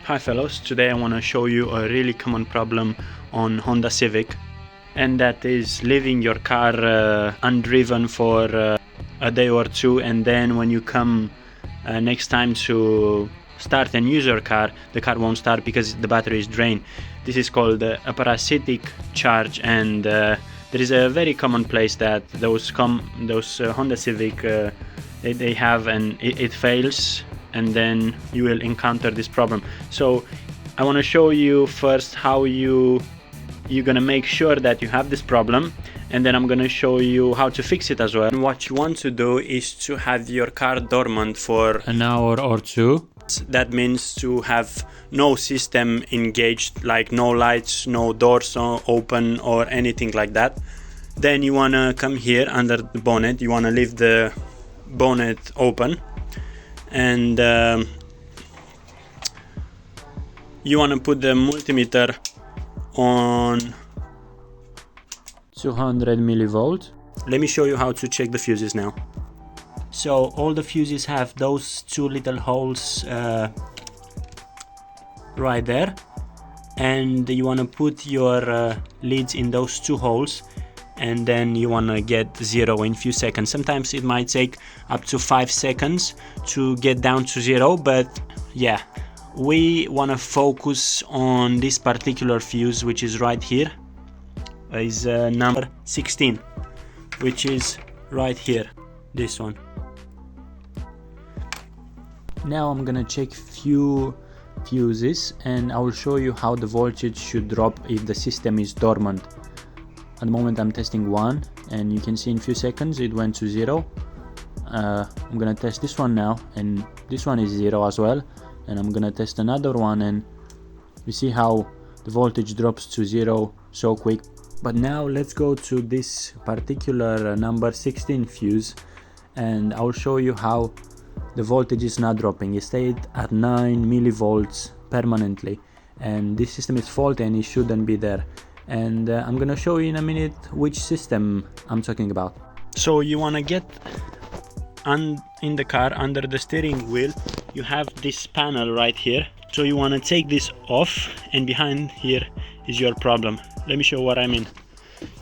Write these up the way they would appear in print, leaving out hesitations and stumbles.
Hi fellows, today I want to show you a really common problem on Honda Civic, and that is leaving your car undriven for a day or two, and then when you come next time to start and use your car, the car won't start because the battery is drained. This is called a parasitic charge, and there is a very common place that those Honda Civic they have, and it fails, and then you will encounter this problem. So I want to show you first how you're gonna make sure that you have this problem, and then I'm gonna show you how to fix it as well. And what you want to do is to have your car dormant for an hour or two. That means to have no system engaged, like no lights, no doors open or anything like that. Then you want to come here under the bonnet, you want to leave the bonnet open, and you want to put the multimeter on 200 millivolts. Let me show you how to check the fuses now. So all the fuses have those two little holes right there, and you want to put your leads in those two holes, and then you want to get 0 in few seconds. Sometimes it might take up to 5 seconds to get down to 0, but yeah, we want to focus on this particular fuse, which is right here, is number 16, which is right here, this one. Now I'm gonna check few fuses, and I will show you how the voltage should drop if the system is dormant. At the moment I'm testing one, and you can see in few seconds it went to 0. I'm gonna test this one now, and this one is 0 as well, and I'm gonna test another one, and you see how the voltage drops to 0 so quick. But now let's go to this particular number 16 fuse, and I'll show you how the voltage is not dropping. It stayed at 9 millivolts permanently, and this system is faulty and it shouldn't be there. And I'm gonna show you in a minute which system I'm talking about. So you want to get in the car, under the steering wheel you have this panel right here. So you want to take this off, and behind here is your problem. Let me show what I mean.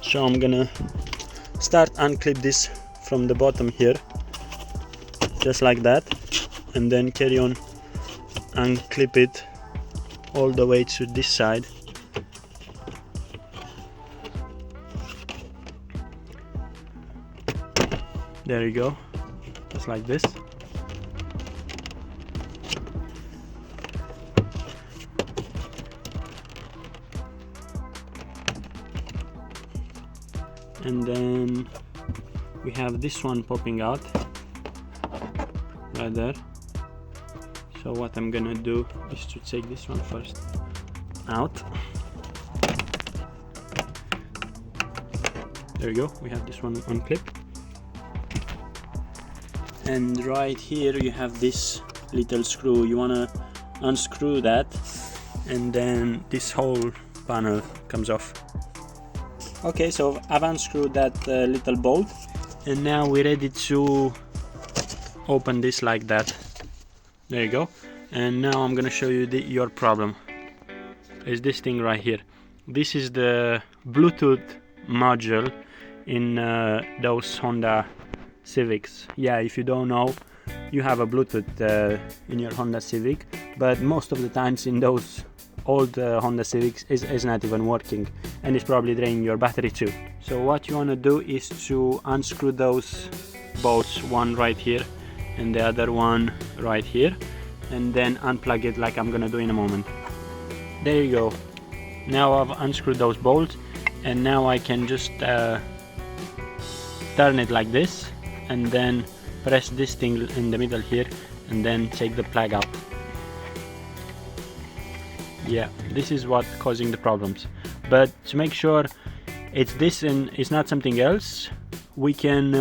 So I'm gonna start unclip this from the bottom here, just like that, and then carry on unclip it all the way to this side. There you go, just like this. And then we have this one popping out right there. So what I'm gonna do is to take this one first out. There you go, we have this one on clip. And right here you have this little screw. You wanna unscrew that, and then this whole panel comes off. Okay, so I've unscrewed that little bolt, and now we're ready to open this like that. There you go. And now I'm gonna show you your problem. Is this thing right here. This is the Bluetooth module in those Honda Civics. Yeah, if you don't know, you have a Bluetooth in your Honda Civic, but most of the times in those old Honda Civics is not even working, and it's probably draining your battery too. So what you want to do is to unscrew those bolts, one right here and the other one right here, and then unplug it like I'm gonna do in a moment. There you go. Now I've unscrewed those bolts, and now I can just turn it like this, and then press this thing in the middle here, and then take the plug out. Yeah, this is what causing the problems. But to make sure it's this and it's not something else, we can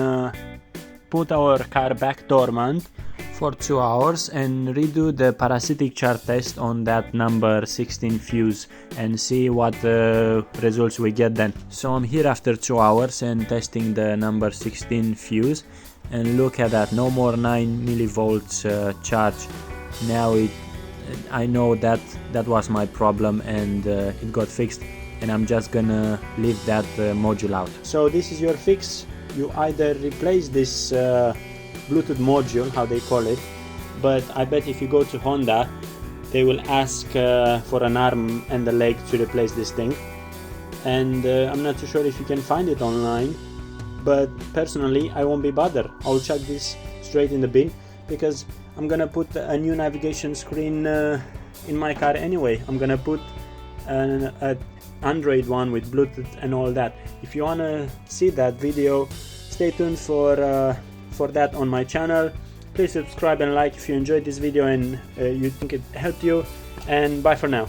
put our car back dormant for 2 hours and redo the parasitic charge test on that number 16 fuse and see what results we get then. So I'm here after 2 hours and testing the number 16 fuse, and look at that, no more 9 millivolts charge. Now I know that was my problem, and it got fixed, and I'm just gonna leave that module out. So this is your fix. You either replace this Bluetooth module, how they call it, but I bet if you go to Honda, they will ask for an arm and a leg to replace this thing, and I'm not too sure if you can find it online, but personally I won't be bothered. I'll chuck this straight in the bin, because I'm gonna put a new navigation screen in my car anyway. I'm gonna put an Android one with Bluetooth and all that. If you wanna see that video, stay tuned for that on my channel. Please subscribe and like if you enjoyed this video and you think it helped you, and bye for now.